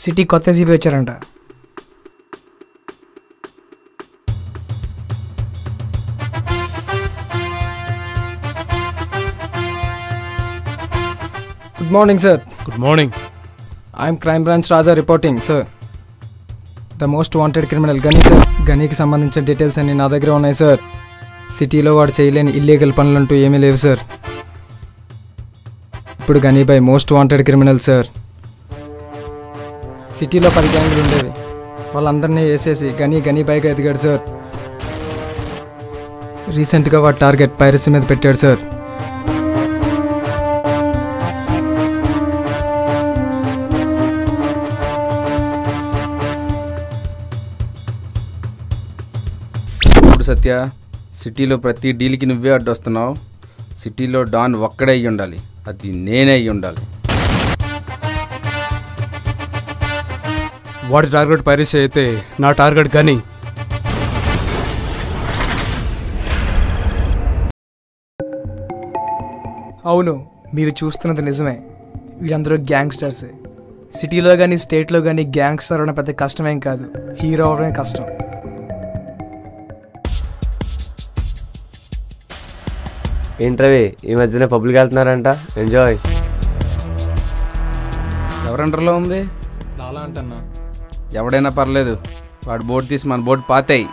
City కొత్త GP వచ్చారంట. Good morning sir. Good morning. I'm crime branch Raja reporting sir. The most wanted criminal గనీ sir. గనీకి సంబంధించిన details అన్నీ నా దగ్గర ఉన్నాయి సార్. సిటీలో వాడు చేయలేని ఇల్లీగల్ పనులంటూ ఏమీ లేవు సార్. ఇప్పుడు గనీబాయ్ మోస్ట్ వాంటెడ్ క్రిమినల్ సార్. సిటీలో 10 గ్యాంగులు ఉండేవి, వాళ్ళందరినీ వేసేసి గనీబాయ్గా ఎదిగాడు సార్. రీసెంట్గా వాడు టార్గెట్ పైరసీ మీద పెట్టాడు సార్. సత్య, సిటీలో ప్రతి డీల్కి నువ్వే అడ్డొస్తున్నావు. సిటీలో డాన్ ఒక్కడే అయ్యి ఉండాలి, అది నేనే అయ్యి ఉండాలి. వాడి టార్గెట్ పైరసీ అయితే నా టార్గెట్ గని. అవును, మీరు చూస్తున్నది నిజమే. వీళ్ళందరూ గ్యాంగ్స్టర్సే. సిటీలో కానీ స్టేట్లో కానీ గ్యాంగ్స్టర్ అవడం పెద్ద కష్టమేం కాదు, హీరో అవడమే కష్టం. ఏంట్రవి ఈ మధ్యన పబ్లిక్ వెళ్తున్నారంట? ఎంజాయ్. ఎవరంటర్లో ఉంది? లాలా అంటన్నా. ఎవడైనా పర్లేదు, వాడు బోర్డు తీసి మన బోర్డు పాతాయి.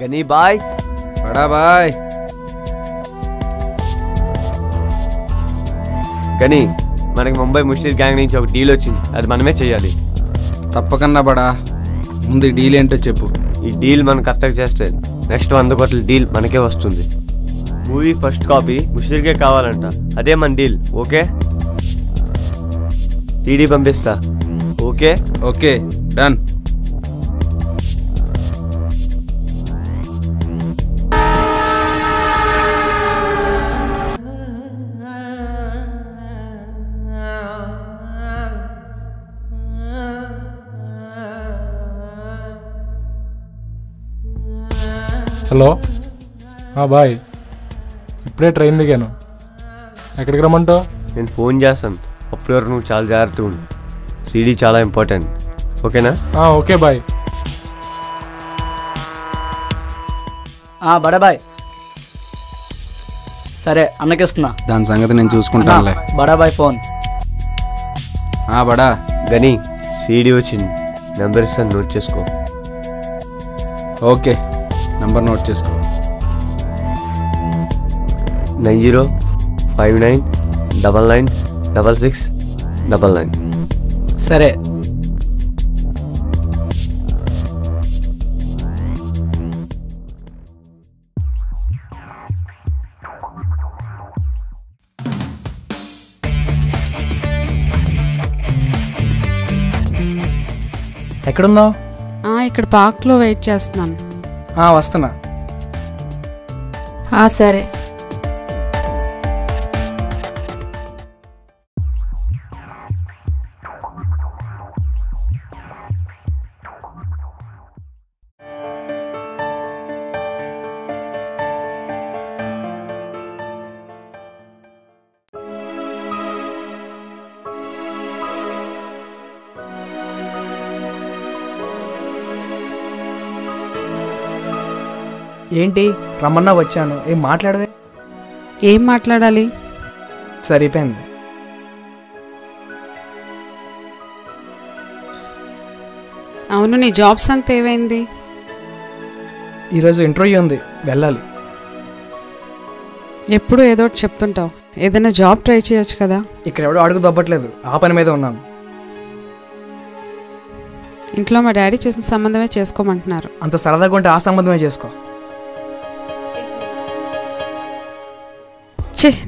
గనీ బాయ్. బడా బాయ్. గనీ, మనకి ముంబై ముష్టిర్ గ్యాంగ్ నుంచి ఒక డీల్ వచ్చింది, అది మనమే చేయాలి. తప్పకన్నా బడా, ముందు ఈ డీల్ ఏంటో చెప్పు. ఈ డీల్ మనం కరెక్ట్గా చేస్తే నెక్స్ట్ 100 కోట్ల డీల్ మనకే వస్తుంది. మూవీ ఫస్ట్ కాపీ ముష్టిర్కే కావాలంట, అదే మన డీల్. ఓకే, సీడీ పంపిస్తా. Okay okay, done. హలో బాయ్, ఇప్పుడే ట్రైన్ దిగాను. ఎక్కడికి రమ్మంటావు? నేను ఫోన్ చేస్తాను, అప్పటి వరకు నువ్వు చాలా జాగ్రత్తగా ఉండు. సీడీ చాలా ఇంపార్టెంట్. ఓకేనా? ఓకే బాయ్. బడా బాయ్. సరే, అన్నకిస్తున్నా. దాని సంగతి నేను చూసుకుంటానులే. బడా బాయ్ ఫోన్. బడా. గనీ, సీడీ వచ్చింది, నెంబర్ ఇస్తాను, నోట్ చేసుకో. ఓకే, నంబర్ నోట్ చేసుకో. 9059996699. సరే. ఎక్కడున్నావు? ఇక్కడ పార్క్లో వెయిట్ చేస్తున్నాను. వస్తున్నా. సరే. ఏంటి రమ్మన్నా వచ్చాను, ఏం మాట్లాడవే? ఏం మాట్లాడాలి? సరిపోయింది. అవును, నీ జాబ్ సంగతి ఏమైంది? ఈరోజు ఇంటర్వ్యూ ఉంది, వెళ్ళాలి. ఎప్పుడు ఏదో ఒకటి చెప్తుంటావు. ఏదైనా జాబ్ ట్రై చేయొచ్చు కదా. ఇక్కడ ఎవడో అడుగు దొబ్బట్లేదు, ఆ పని మీద ఉన్నాను. ఇంట్లో మా డాడీ చేసిన సంబంధమే చేసుకోమంటున్నారు. అంత సరదాగా ఉంటే ఆ సంబంధమే చేసుకో.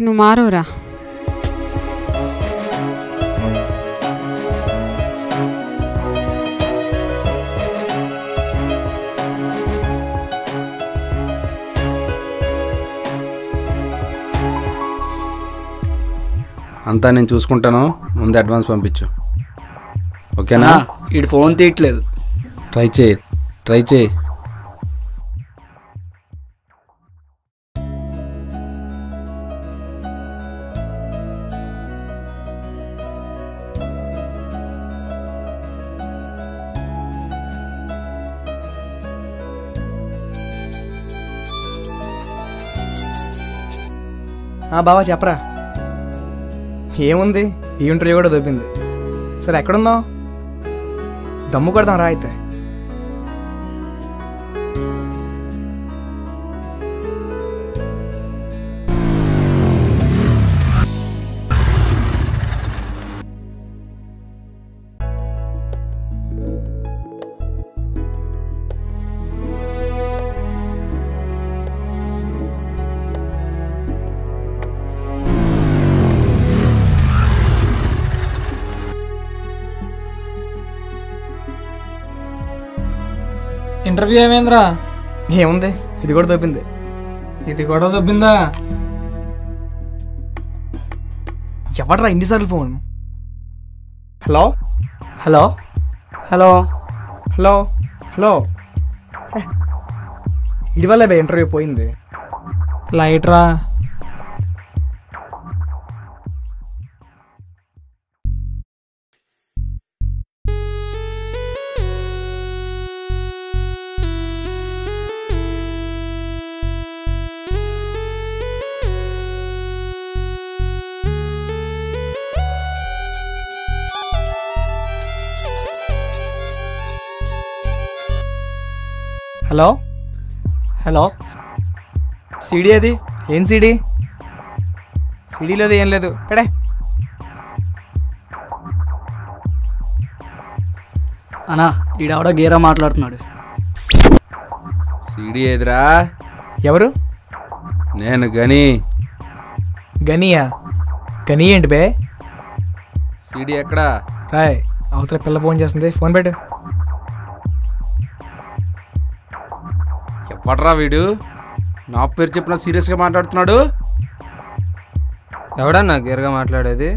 నువ్వు మారోరా. అంతా నేను చూసుకుంటాను, ముందు అడ్వాన్స్ పంపించు. ఓకేనా? వీడు ఫోన్ తీయట్లేదు. ట్రై చేయి. బావా చెప్పరా. ఏముంది, ఈ ఇంటర్వ్యూ కూడా దొబ్బింది. సరే ఎక్కడుందాం? దమ్ము కొడదాం రా అయితే. ఇంటర్వ్యూ ఏమైందిరా? ఏముంది, ఇది కూడా దొబ్బింది. ఇది కూడా దొబ్బిందా? ఎవడరా ఇన్నిసార్లు phone? Hello hello hello hello hello. ఇడి వల్ల ఇంటర్వ్యూ పోయింది. లైట్ రా. హలో హలో సీడీ అది? ఏం సీడీ? సీడీలోది ఏం లేదు, పెడే. అన్నా ఈడవడ గేరా మాట్లాడుతున్నాడు. సీడీ ఏదిరా? ఎవరు? నేను గని. గనియా? గని ఏంటి బే? సీడీ ఎక్కడా? రాయ్, అవతల పిల్ల ఫోన్ చేస్తుంది, ఫోన్ పెట్టు. ఎవడ్రా వీడు? నా పేరు చెప్పిన సీరియస్గా మాట్లాడుతున్నాడు. ఎవడన్నా గేరుగా మాట్లాడేది?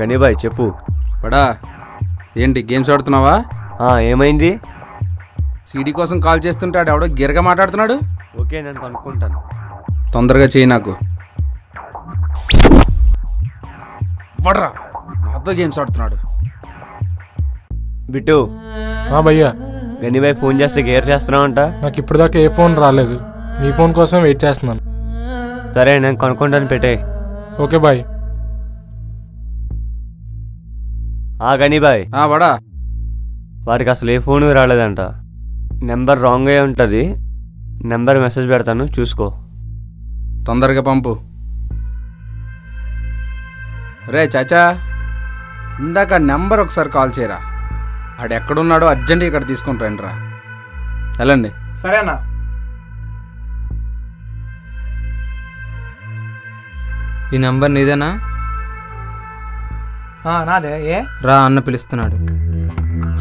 గనీబాయ్ చెప్పు. పడా ఏంటి గేమ్స్ ఆడుతున్నావా? ఏమైంది? సీడీ కోసం కాల్ చేస్తుంటే ఎవడో గిరగా మాట్లాడుతున్నాడు. ఓకే, నేను కనుక్కుంటాను. తొందరగా చేయి నాకు. వడ్రా నాతో గేమ్స్ ఆడుతున్నాడు. బిట్టు, భయ్యా గనీబాయ్ ఫోన్ చేస్తే గేర్ చేస్తున్నావంట. నాకు ఇప్పుడు దాకా ఏ ఫోన్ రాలేదు. నీ ఫోన్ కోసం వెయిట్ చేస్తున్నాను. సరే, నేను కనుక్కుంటాను, పెట్టే. Okay bye. గనీబాయ్, బడా వాడికి అసలు ఏ ఫోన్ రాలేదంట. నెంబర్ రాంగ్ అయి ఉంటుంది. నెంబర్ మెసేజ్ పెడతాను, చూసుకో. తొందరగా పంపు. రే చాచా, ఇందాక నెంబర్ ఒకసారి కాల్ చేయరా. ఆడు ఎక్కడున్నాడో అర్జెంట్ ఇక్కడ తీసుకుని రండి రా. వెళ్ళండి. సరే అన్న. ఈ నంబర్ నీదేనా? నాదే. ఏ రా, అన్న పిలుస్తున్నాడు.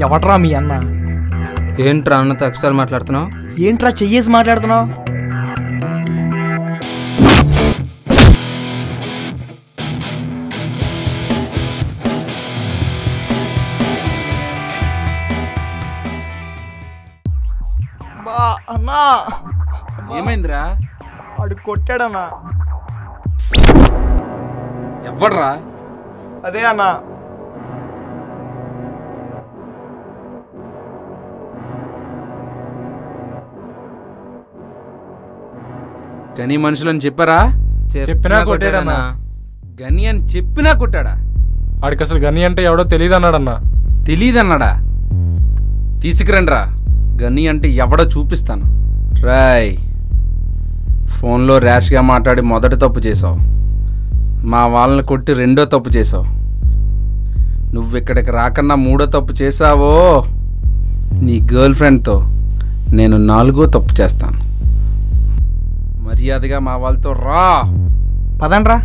ఎవట్రా మీ అన్న? ఏంట్రా అన్నతో అక్షరాలు మాట్లాడుతున్నావు? ఏంట్రా చెయ్యేసి మాట్లాడుతున్నావు? అన్నా, ఏమైందిరా? వాడు కొట్టాడన్నా. ఎవడ్రా? అదే అన్నా. గని మనుషులని చెప్పారా? చెప్పినా కొట్టాడన్నా. గని అని చెప్పినా కొట్టాడా? వాడికి అసలు గని అంటే ఎవడో తెలియదు అన్నాడన్నా. తెలీదన్నాడా? తీసుకురండిరా. గని అంటే ఎవడో చూపిస్తాను. రాయ్, ఫోన్లో ర్యాష్గా మాట్లాడి మొదటి తప్పు చేసావు. మా వాళ్ళని కొట్టి రెండో తప్పు చేసావు. నువ్వు ఇక్కడికి రాకన్నా మూడో తప్పు చేసావో నీ గర్ల్ ఫ్రెండ్తో నేను నాలుగో తప్పు చేస్తాను. మర్యాదగా మా వాళ్ళతో రా. పదండ్రా.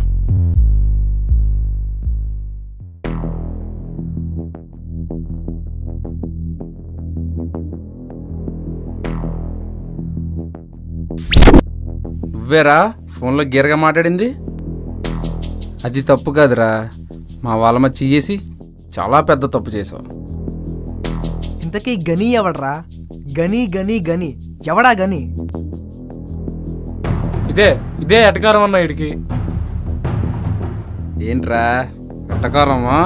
నువ్వేరా ఫోన్లో గిరగా మాట్లాడింది? అది తప్పు కాదురా. మా వాళ్ళ మధ్య చేసి చాలా పెద్ద తప్పు చేసావు. ఇంతకీ గని ఎవడ్రా? గని గని గని ఎవడా గని? ఇదే ఎటకారం అన్న వీడికి. ఏంట్రా ఎటకారమా?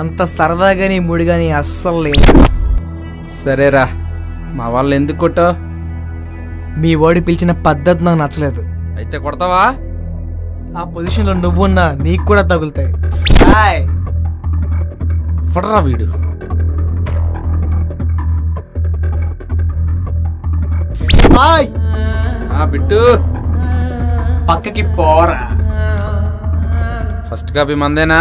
అంత సరదాగా నీ ముడిగాని అస్సలు లేదు. సరేరా, మా వాళ్ళు ఎందుకు కొట్టావు? మీ వాడు పిలిచిన పద్ధతి నాకు నచ్చలేదు. అయితే కొడతావా? ఆ పొజిషన్లో నువ్వున్నా నీకు కూడా తగులుతాయి. హాయ్ ఫడరా వీడు. హాయ్ బిట్టు పక్కకి పోరా. First copy మందేనా?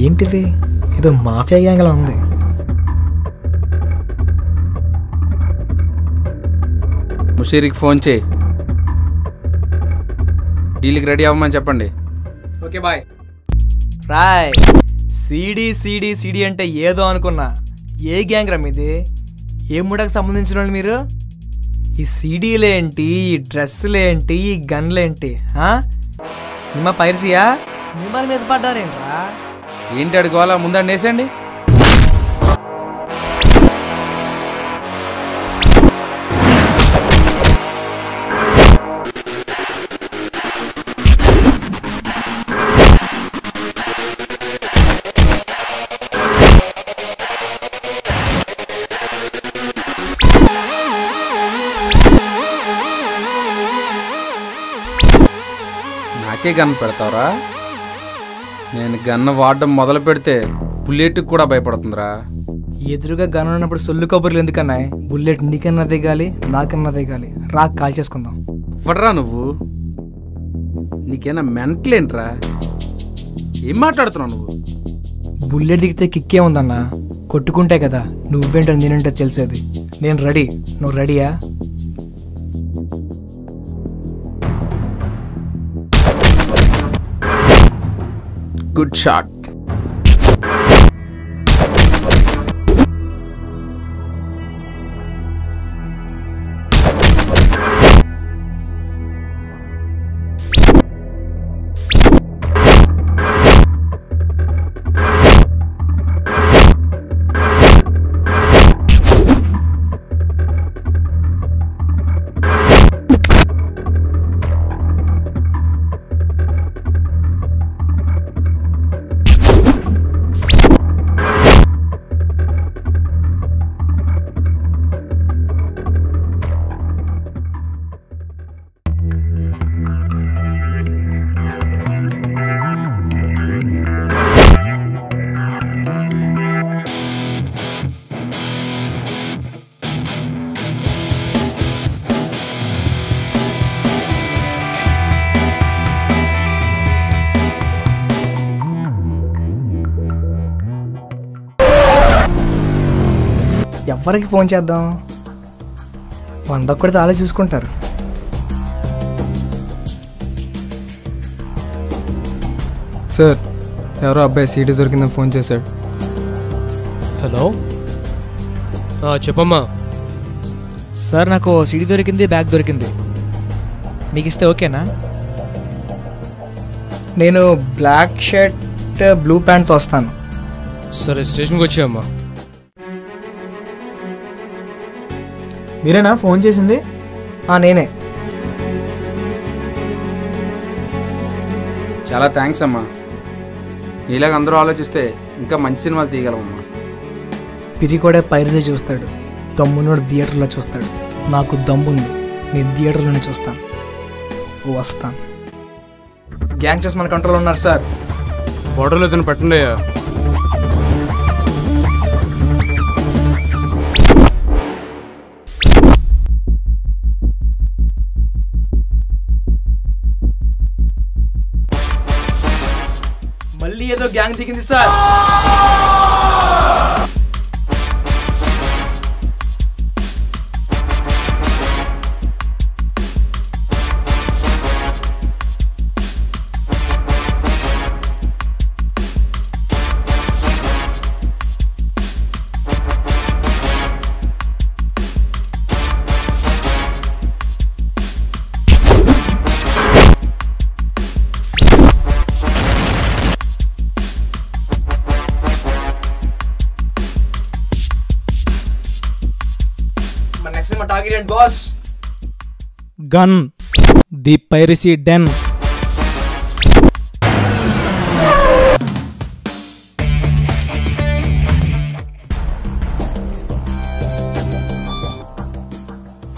ఏంటిది, ఏదో మాఫియా గ్యాంగ్లా ఉంది. ముషీర్కి ఫోన్ చేయి, డీల్కి రెడీ అవ్వమని చెప్పండి. Okay bye. రాయ్ సిడి సిడి సిడి అంటే ఏదో అనుకున్నా. ఏ గ్యాంగ్ రా మీది? ఏ ముడకు సంబంధించిన వాళ్ళు మీరు? ఈ సీడీలేంటి, ఈ డ్రెస్సులేంటి, ఈ గన్లేంటి? సినిమా పైరసీయా? సినిమాల మీద పడ్డారేంట్రా? ఏంటి అడుకోవాలా? ముందండి వేసేయండి. నాకే గన్ పెడతావురా? నేను గన్ను వాడడం మొదలు పెడితే బుల్లెట్కి కూడా భయపడుతుందిరా. ఎదురుగా గన్ ఉన్నప్పుడు సొల్లు కబుర్లు ఎందుకన్నా? బుల్లెట్ నీకన్నా దిగాలి, నాకన్నా దిగాలి. రా కాల్ చేసుకుందాం. ఫడరా నువ్వు. నీకేనా మెంటలేంట్రా? ఏం మాట్లాడుతున్నావు నువ్వు? బుల్లెట్ దిగితే కిక్కే ఉందన్నా. కొట్టుకుంటే కదా నువ్వేంటో నేనంటే తెలిసేది. నేను రెడీ, నువ్వు రెడీయా? Good shot. ఎవరికి ఫోన్ చేద్దాం? 100 కూడా తాళే చూసుకుంటారు. సార్, ఎవరో అబ్బాయి సీడీ దొరికిందని ఫోన్ చేశాడు. హలో, చెప్పమ్మా. సార్ నాకు సీడీ దొరికింది, బ్యాగ్ దొరికింది. మీకు ఇస్తే ఓకేనా? నేను బ్లాక్ షర్ట్ బ్లూ ప్యాంట్తో వస్తాను. సరే, స్టేషన్కి వచ్చామ్మా. మీరేనా ఫోన్ చేసింది? నేనే. చాలా థ్యాంక్స్ అమ్మా. నీలాగ అందరూ ఆలోచిస్తే ఇంకా మంచి సినిమాలు తీయగలమమ్మా. పిరి కూడా పైరసీ చూస్తాడు, దమ్మునోడు థియేటర్లో చూస్తాడు. నాకు దమ్ముంది, నేను థియేటర్లోనే చూస్తాను. వస్తాను. గ్యాంగ్స్టర్స్ మన కంట్రోల్లో ఉన్నారు సార్. బోర్డర్లో ఇతను పెట్టండి అయ్యా. మళ్ళీ ఏదో గ్యాంగ్ దిగింది sir. Next my target and boss. Gun, the piracy den.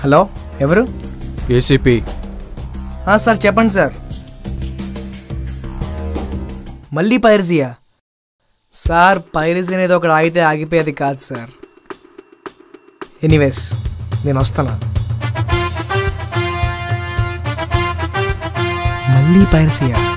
Hello, ఎవరు? ఏసీపీ. సార్ చెప్పండి సార్. మళ్ళీ పైరసీయా? సార్ పైరసీ అనేది ఒకటి ఆగితే ఆగిపోయేది కాదు సార్. ఎనీవేస్ నేను వస్తాను. మళ్ళీ పైరసీయా?